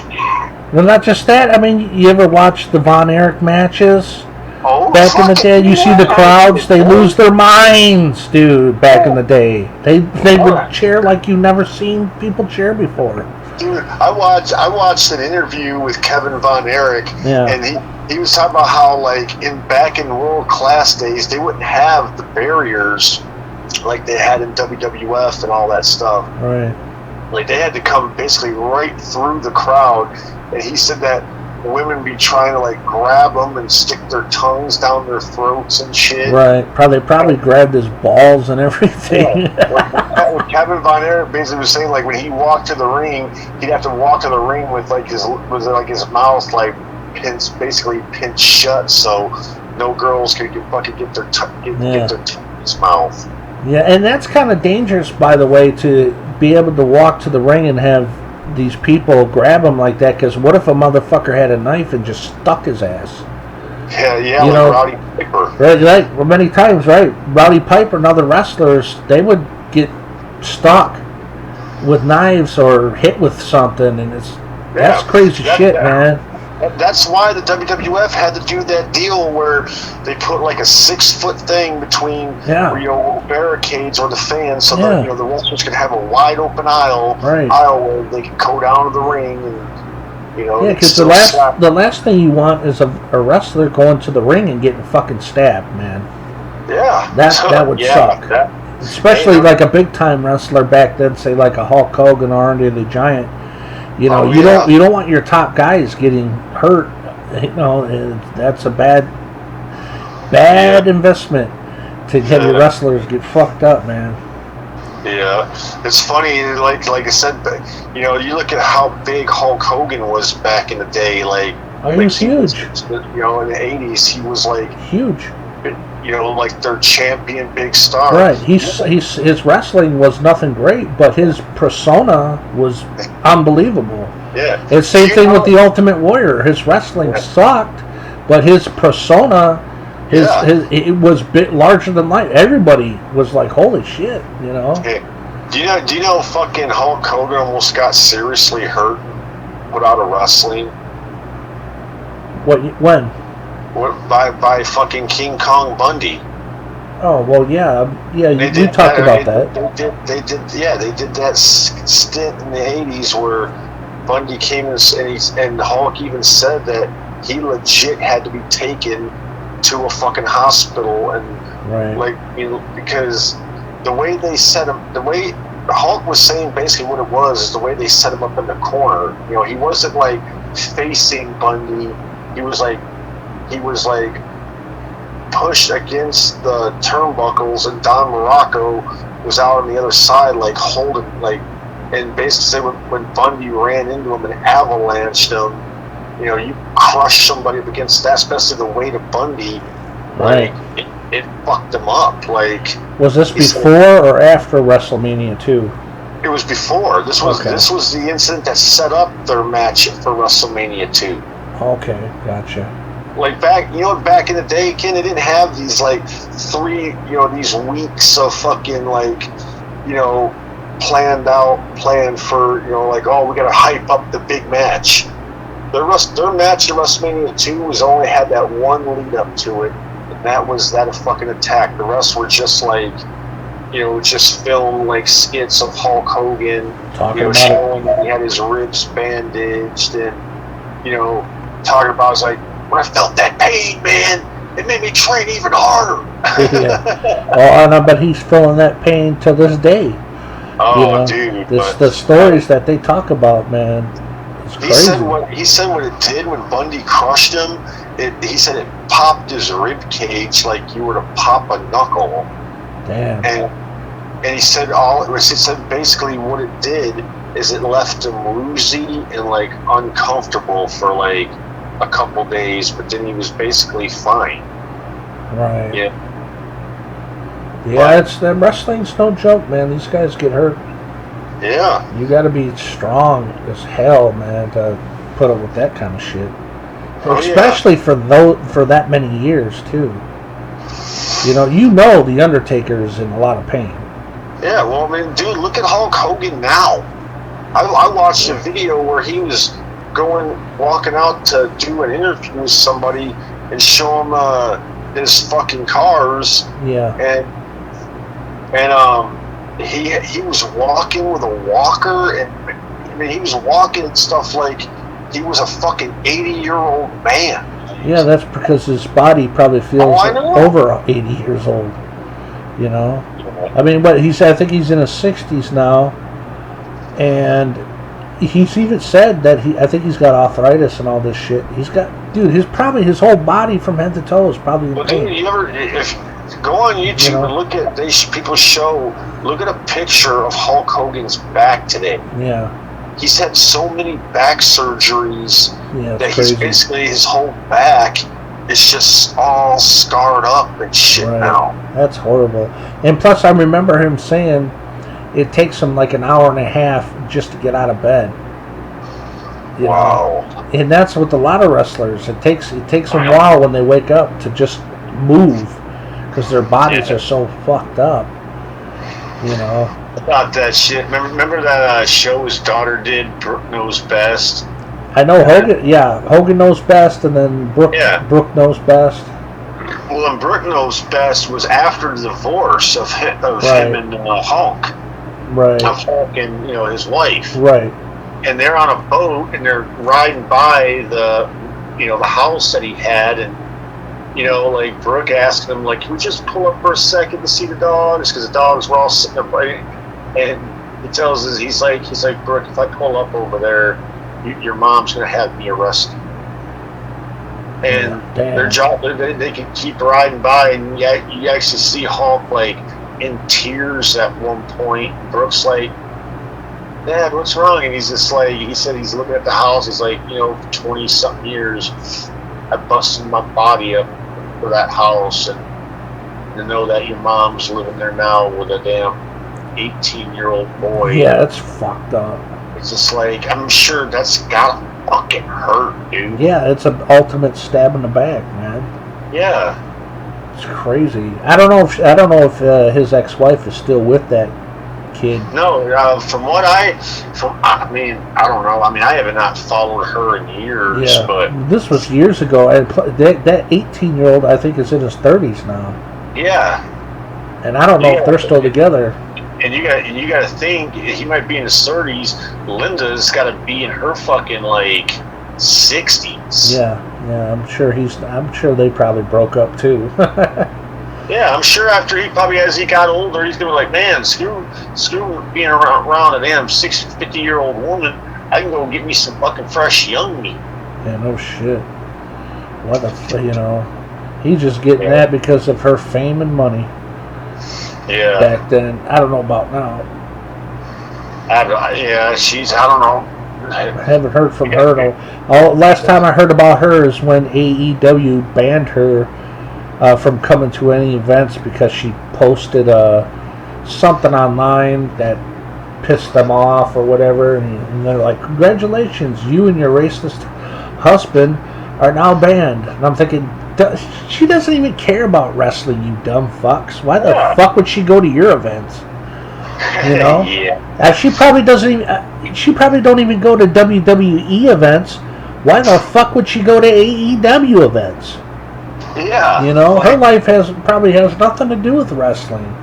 Yeah. Well, not just that. I mean, you ever watch the Von Erich matches? Back in the day, you see the crowds, they lose their minds, dude, back in the day. They would cheer like you've never seen people cheer before. Dude, I watched an interview with Kevin Von Erich, and he was talking about how, like, back in world class days, they wouldn't have the barriers like they had in WWF and all that stuff. Right. Like, they had to come basically right through the crowd, and he said that women be trying to, like, grab them and stick their tongues down their throats and shit. Right. Probably grabbed his balls and everything. What Kevin Von Erich basically was saying, like, when he walked to the ring, he'd have to walk to the ring with his mouth like basically pinched shut, so no girls could get their tongue in his mouth. Yeah, and that's kind of dangerous, by the way, to be able to walk to the ring and have these people grab him like that, because what if a motherfucker had a knife and just stuck his ass? Yeah, you know, Rowdy Piper. Right, well, many times, right? Rowdy Piper and other wrestlers, they would get stuck with knives or hit with something, and that's crazy shit, man. That's why the WWF had to do that deal where they put like a 6-foot thing between barricades or the fans, so that the wrestlers could have a wide open aisle where they could go down to the ring and because the last thing you want is a wrestler going to the ring and getting fucking stabbed, man. Yeah, that would suck. Especially like a big time wrestler back then, say like a Hulk Hogan or Andre the Giant. You don't want your top guys getting hurt. You know, that's a bad investment to have your wrestlers get fucked up, man. Yeah, it's funny. Like I said, you look at how big Hulk Hogan was back in the day. Like, he was huge. In the 80s, he was like huge. Like their champion, big star. Right. His wrestling was nothing great, but his persona was unbelievable. Yeah. And same thing with the Ultimate Warrior. His wrestling sucked, but his persona, it was a bit larger than life. Everybody was like, "Holy shit!" You know. Yeah. Do you know fucking Hulk Hogan almost got seriously hurt, put out of wrestling? When? By fucking King Kong Bundy. Oh well, yeah. You talked about that. They did that stint in the 80s where Bundy came and Hulk even said that he legit had to be taken to a fucking hospital and because the way they set him, the way Hulk was saying basically what it was is the way they set him up in the corner. He wasn't like facing Bundy. He was like pushed against the turnbuckles, and Don Morocco was out on the other side, like holding, like, and basically when Bundy ran into him and avalanched him, you know, you crush somebody up against that, especially the weight of Bundy, Right. like it fucked him up. Like, was this before or after WrestleMania 2? It was before. This was the incident that set up their match for WrestleMania 2. Okay, gotcha. Like back in the day, Ken, they didn't have these like these weeks of fucking like, planned for, like, oh, we gotta hype up the big match. Their match at WrestleMania 2 was only had that one lead up to it, and that was that fucking attack. The rest were just like, just filmed like skits of Hulk Hogan, showing that he had his ribs bandaged, and talking about, it's like, when I felt that pain, man, it made me train even harder. Yeah. But he's feeling that pain to this day. Oh, dude! The stories that they talk about, man, it's crazy. He said what it did when Bundy crushed him. He said it popped his rib cage like you were to pop a knuckle. Damn. And he said basically what it did is it left him woozy and like uncomfortable for like a couple days, but then he was basically fine. Right. Yeah. Yeah, wrestling's no joke, man. These guys get hurt. Yeah. You got to be strong as hell, man, to put up with that kind of shit. Especially for that many years too. The Undertaker's in a lot of pain. Yeah, well, I mean, dude, look at Hulk Hogan now. I watched a video where he was walking out to do an interview with somebody and show him his fucking cars. Yeah. And he was walking with a walker, and I mean, he was walking and stuff like he was a fucking 80-year-old man. Yeah, that's because his body probably feels over 80 years old. I mean, but I think he's in his 60s now, and he's even said that I think he's got arthritis and all this shit. He's got, dude, his whole body from head to toe is probably in pain. Dude, go on YouTube and look at look at a picture of Hulk Hogan's back today. Yeah. He's had so many back surgeries that crazy. He's basically, his whole back is just all scarred up and shit now. That's horrible. And plus, I remember him saying it takes him like an hour and a half just to get out of bed. Wow. And that's with a lot of wrestlers. It takes them a while when they wake up to just move because their bodies are so fucked up. About that shit. Remember that show his daughter did, Brooke Knows Best? I know Hogan. Yeah, Hogan Knows Best, and then Brooke Knows Best. Well, and Brooke Knows Best was after the divorce of him and Hulk. Right. Of Hulk and his wife. Right. And they're on a boat and they're riding by the house that he had, and like Brooke asked him, like, can we just pull up for a second to see the dogs? Because the dogs were all sitting up, and he tells us, he's like, Brooke, if I pull up over there, your mom's gonna have me arrested. And they can keep riding by, and you actually see Hulk like in tears at one point. Brooke's like, Dad, what's wrong? And he's just like, he said he's looking at the house. He's like, 20-something years, I busted my body up for that house, and to know that your mom's living there now with a damn 18-year-old boy. Yeah, that's fucked up. It's just like, I'm sure that's gotta fucking hurt, dude. Yeah, it's an ultimate stab in the back, man. Yeah. It's crazy. I don't know if his ex-wife is still with that kid. No, I don't know. I mean, I have not followed her in years, but this was years ago, and that 18-year-old, I think, is in his 30s now. Yeah. And I don't know if they're still together. And you got to think, he might be in his 30s. Linda's got to be in her fucking like 60s. Yeah, I'm sure they probably broke up too. Yeah, I'm sure after as he got older, he's gonna be like, man, screw being around a damn 50-year-old woman. I can go get me some fucking fresh young meat. Yeah, no shit. What the He's just getting that because of her fame and money. Yeah. Back then, I don't know about now. I don't know. I haven't heard from her. Last time I heard about her is when AEW banned her from coming to any events because she posted something online that pissed them off or whatever, and they're like, "Congratulations, you and your racist husband are now banned." And I'm thinking, she doesn't even care about wrestling, you dumb fucks. Why the fuck would she go to your events? You know? She probably doesn't even. She probably don't even go to WWE events. Why the fuck would she go to AEW events? Yeah. You know, her life probably has nothing to do with wrestling.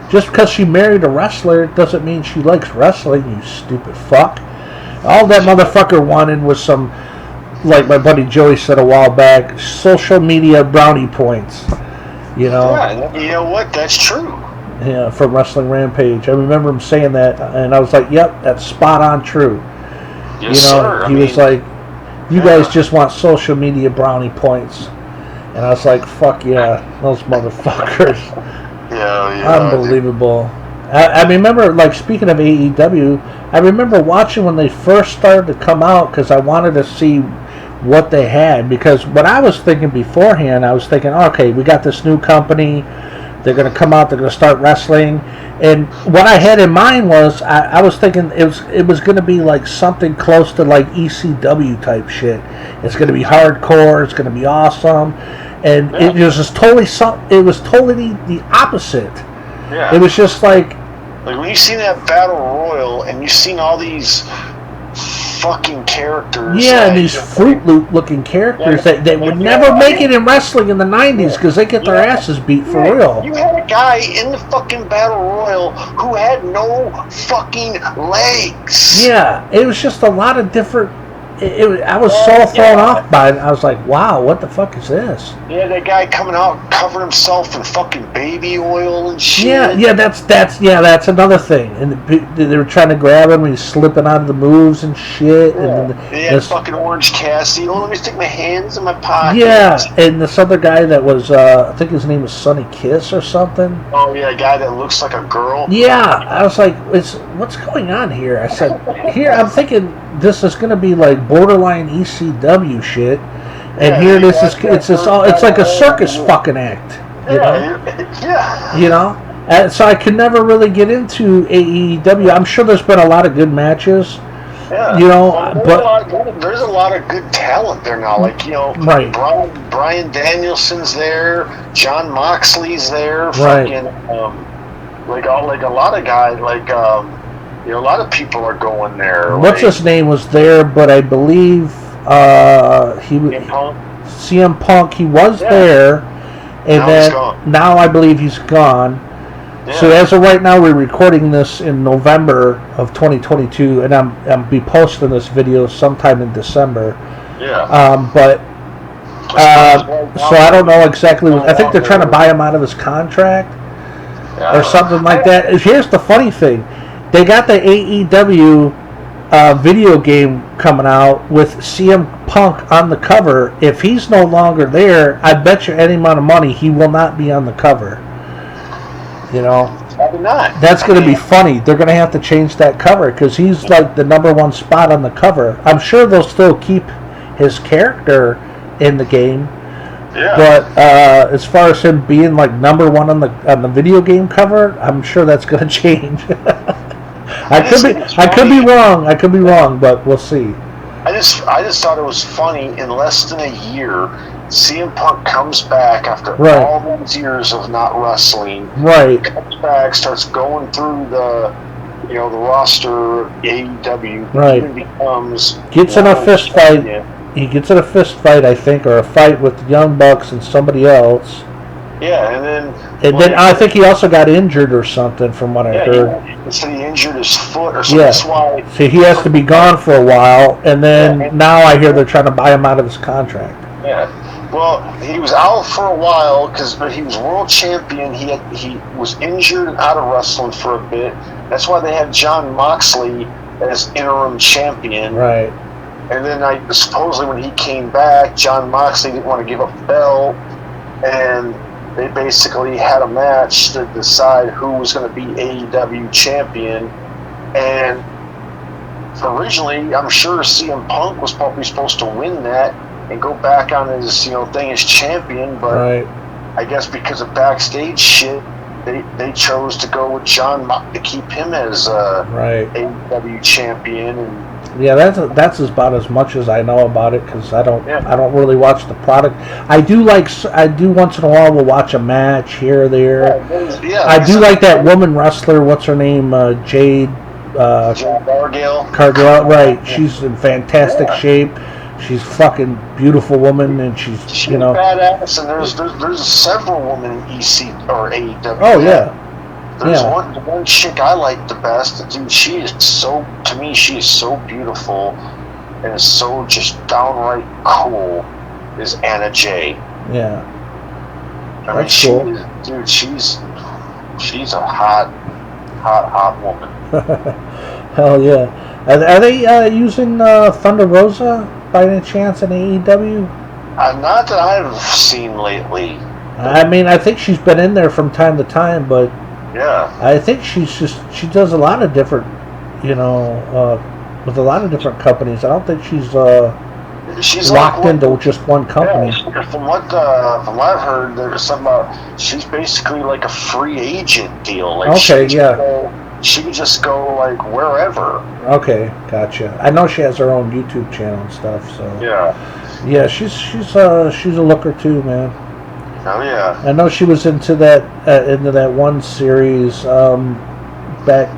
Just because she married a wrestler doesn't mean she likes wrestling, you stupid fuck. All that motherfucker wanted was some, like my buddy Joey said a while back, social media brownie points. You know? Yeah, you know what? That's true. Yeah, from Wrestling Rampage. I remember him saying that, and I was like, yep, that's spot on true. Yes, sir. He was like, you guys just want social media brownie points. And I was like, fuck yeah, those motherfuckers. Yeah. Unbelievable. I remember, like, speaking of AEW, I remember watching when they first started to come out because I wanted to see what they had. Because what I was thinking beforehand, I was thinking, okay, we got this new company. They're going to come out. They're going to start wrestling. And what I had in mind was, I was thinking it was going to be like something close to like ECW type shit. It's going to be hardcore. It's going to be awesome. And it was just totally it was totally the opposite. Yeah. It was just like when you seen that battle royal and you seen all these fucking characters. Yeah, and these Fruit Loop looking characters that would never make it in wrestling in the 90s because they get their asses beat for real. You had a guy in the fucking battle royal who had no fucking legs. Yeah, it was just a lot of different. I was so thrown off by it. I was like, wow, what the fuck is this? Yeah, that guy coming out covering himself in fucking baby oil and shit. Yeah, that's another thing. And they were trying to grab him and he's slipping out of the moves and shit. Yeah. And they had fucking Orange Cassidy. Oh, let me stick my hands in my pocket. Yeah, and this other guy that was, I think his name was Sonny Kiss or something. Oh yeah, a guy that looks like a girl. Yeah, I was like, what's going on here? I said, I'm thinking this is going to be like borderline ECW shit, and here this is it's like a circus fucking act, you know? Yeah. You know, and so I could never really get into AEW. I'm sure there's been a lot of good matches. Yeah. You know, there's a lot of good talent there now. Like, you know, right. Bryan Danielson's there, Jon Moxley's there, right. fucking like a lot of guys like you know, a lot of people are going there. What's his name was there, but I believe he was CM Punk. He was there, and now I believe he's gone. Yeah. So as of right now, we're recording this in November of 2022, and I'm be posting this video sometime in December. Yeah. So I don't know exactly. I think they're trying to buy him out of his contract or something like that. Here's the funny thing. They got the AEW video game coming out with CM Punk on the cover. If he's no longer there, I bet you any amount of money he will not be on the cover. You know? Probably not. That's going to be funny. They're going to have to change that cover because he's like the number one spot on the cover. I'm sure they'll still keep his character in the game. Yeah. But as far as him being like number one on the video game cover, I'm sure that's going to change. I could be wrong, but we'll see. I just thought it was funny. In less than a year, CM Punk comes back after all these years of not wrestling. Right. Comes back, starts going through the roster of AEW. Right. Gets in a fist fight. He gets in a fist fight, I think, or a fight with the Young Bucks and somebody else. Yeah, and then I think he also got injured or something, from what I heard. He said he injured his foot or something. Yeah. That's why. So he has to be gone for a while, and then now I hear they're trying to buy him out of his contract. Yeah. Well, he was out for a while but he was world champion. He was injured and out of wrestling for a bit. That's why they had Jon Moxley as interim champion. Right. And then supposedly when he came back, Jon Moxley didn't want to give up the belt. and they basically had a match to decide who was going to be AEW champion. And originally, I'm sure CM Punk was probably supposed to win that and go back on his thing as champion, but Right. I guess because of backstage shit, they chose to go with John Mox to keep him as Right. AEW champion. And Yeah, that's about as much as I know about it, because I don't really watch the product. I do once in a while will watch a match here or there. yeah, I do like that woman wrestler. What's her name? Jade. Jade Cargill. Right. She's in fantastic shape. She's a fucking beautiful woman, and she's badass. And there's several women in EC or AEW. Oh yeah. There's one chick I like the best. Dude, she is so beautiful and is so just downright cool. Is Anna Jay. Yeah. I mean, she's a hot woman. Hell yeah. Are they using Thunder Rosa by any chance in AEW? Not that I've seen lately. I mean, I think she's been in there from time to time, but yeah, I think she does a lot of different, with a lot of different companies. I don't think she's locked into just one company. Yeah, from what I've heard, there's something about she's basically like a free agent deal. Like okay, she could just go like wherever. Okay, gotcha. I know she has her own YouTube channel and stuff. So yeah, she's a looker too, man. Oh yeah. I know she was into that one series back.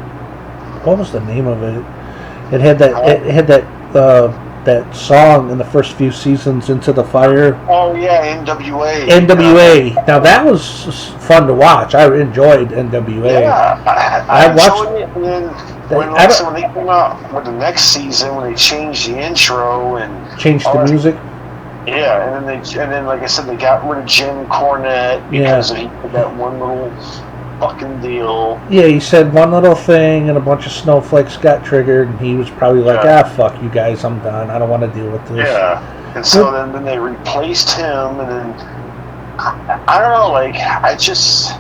What was the name of it? It had that song in the first few seasons, Into the Fire. Oh yeah, NWA. NWA. Now that was fun to watch. I enjoyed NWA. Yeah, I watched it. And then when they came out with the next season, when they changed the intro and changed the music. Yeah, and then like I said, they got rid of Jim Cornette because he did that one little fucking deal. Yeah, he said one little thing and a bunch of snowflakes got triggered, and he was probably like, fuck you guys, I'm done. I don't want to deal with this. Yeah, and so then they replaced him, and then I don't know, like I just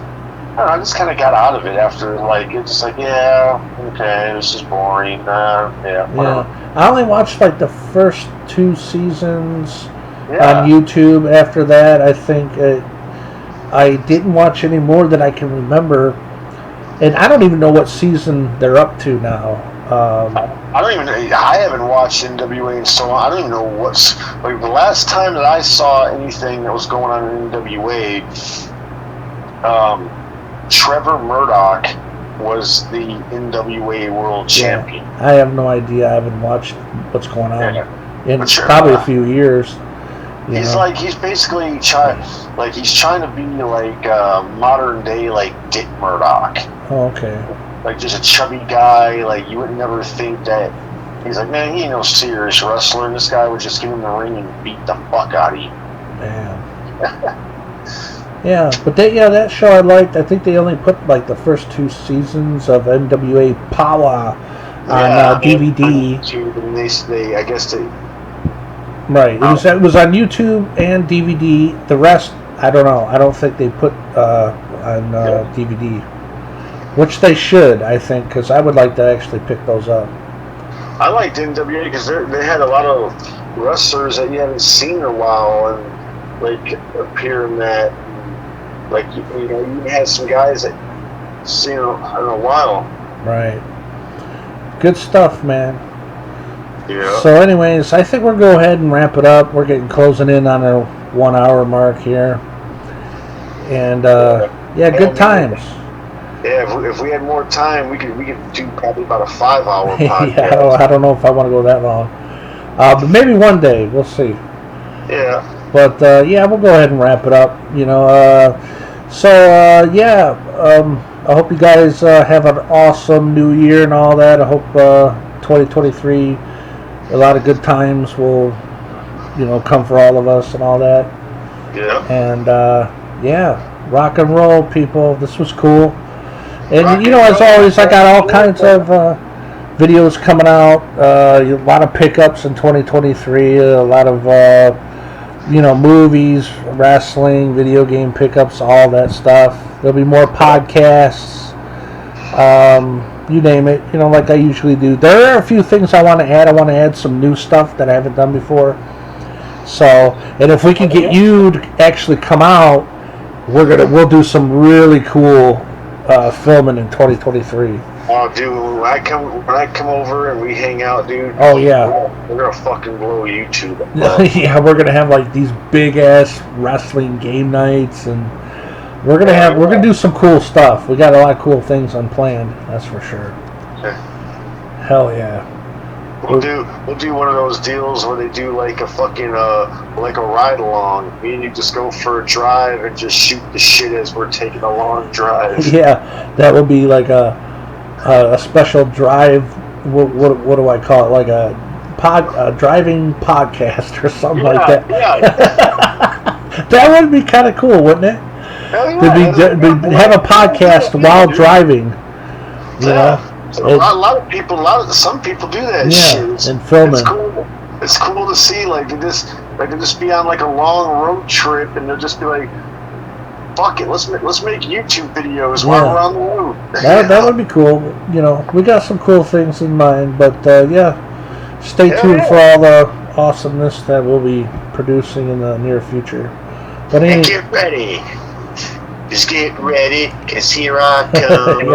kind of got out of it after it's just like okay, this is boring. Whatever. I only watched like the first 2 seasons on YouTube. After that, I think I didn't watch any more that I can remember, and I don't even know what season they're up to now. I haven't watched NWA in so long. I don't even know what's like the last time that I saw anything that was going on in NWA. Trevor Murdoch was the NWA World Champion. I have no idea. I haven't watched what's going on in probably a few years. He's basically trying to be like modern day like Dick Murdoch. Oh, okay. Like just a chubby guy. Like you would never think that. He's like, man, he ain't no serious wrestler. And this guy would just get in the ring and beat the fuck out of you. Man. Yeah, but that show I liked. I think they only put like the first 2 seasons of NWA Power on DVD. And they I guess they. Right. It was on YouTube and DVD. The rest, I don't know. I don't think they put on DVD, which they should. I think, because I would like to actually pick those up. I liked NWA because they had a lot of wrestlers that you haven't seen in a while, and like appear in that. Like you had some guys that seen in a while. Right. Good stuff, man. Yeah. So, anyways, I think we'll go ahead and wrap it up. We're closing in on our 1 hour mark here, and good times. Yeah, if we had more time, we could do probably about a 5-hour podcast. Yeah, I don't know if I want to go that long, but maybe one day we'll see. Yeah. But we'll go ahead and wrap it up. I hope you guys have an awesome new year and all that. I hope 2023, a lot of good times will, come for all of us and all that. Yeah. And rock and roll, people. This was cool. And as always, I got all kinds of videos coming out. A lot of pickups in 2023. A lot of movies, wrestling, video game pickups, all that stuff. There'll be more podcasts. You name it, like I usually do. There are a few things I want to add. I want to add some new stuff that I haven't done before. So, and if we can get you to actually come out, we'll do some really cool filming in 2023. Oh, dude, when I come over and we hang out, dude. Oh yeah, we're gonna fucking blow YouTube up. Yeah, we're gonna have like these big ass wrestling game nights, and we're gonna do some cool stuff. We got a lot of cool things unplanned, that's for sure. Hell yeah. We'll do one of those deals where they do like a fucking like a ride along. Me and you just go for a drive and just shoot the shit as we're taking a long drive. Yeah, that would be like a special drive. What do I call it? Like a driving podcast or something like that. Yeah. That would be kind of cool, wouldn't it? Hell yeah. Have a podcast while driving. You know. So some people do that shit. And filming. It's cool to see. Like they just be on like a long road trip, and they'll just be like, "Fuck it, let's make YouTube videos while we're on the road." That would be cool. We got some cool things in mind, but stay tuned for all the awesomeness that we'll be producing in the near future. But get ready. Just get ready, cause here I come.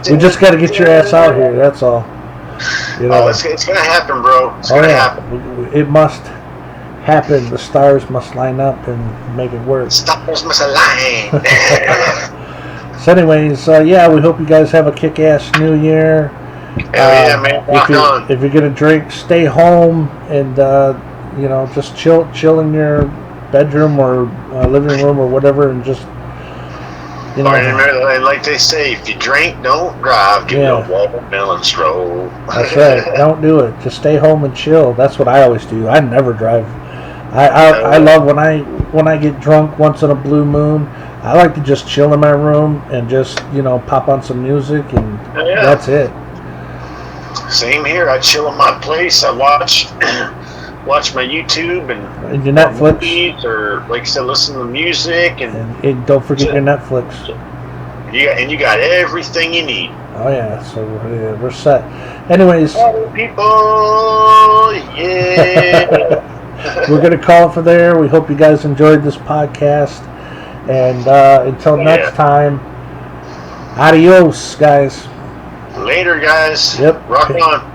We just got to get your ass out here. That's all. Oh, it's gonna happen, bro. It's gonna happen. It must happen. The stars must line up and make it work. Stars must align. So, anyways, we hope you guys have a kick-ass New Year. Yeah, man. If you're gonna drink, stay home and just chill in your bedroom or living room or whatever, and just. Remember, like they say, if you drink, don't drive. Give me a watermelon stroll. That's right. Don't do it. Just stay home and chill. That's what I always do. I never drive. I love when I get drunk once in a blue moon. I like to just chill in my room and just pop on some music, and that's it. Same here. I chill in my place. I watch my YouTube and your Netflix, movies, or like I said, listen to music, and don't forget your Netflix. You got everything you need. Oh yeah, so we're set. Anyways, people, yeah. We're gonna call it for there. We hope you guys enjoyed this podcast, and until next time, adios, guys. Later, guys. Yep. Rock on.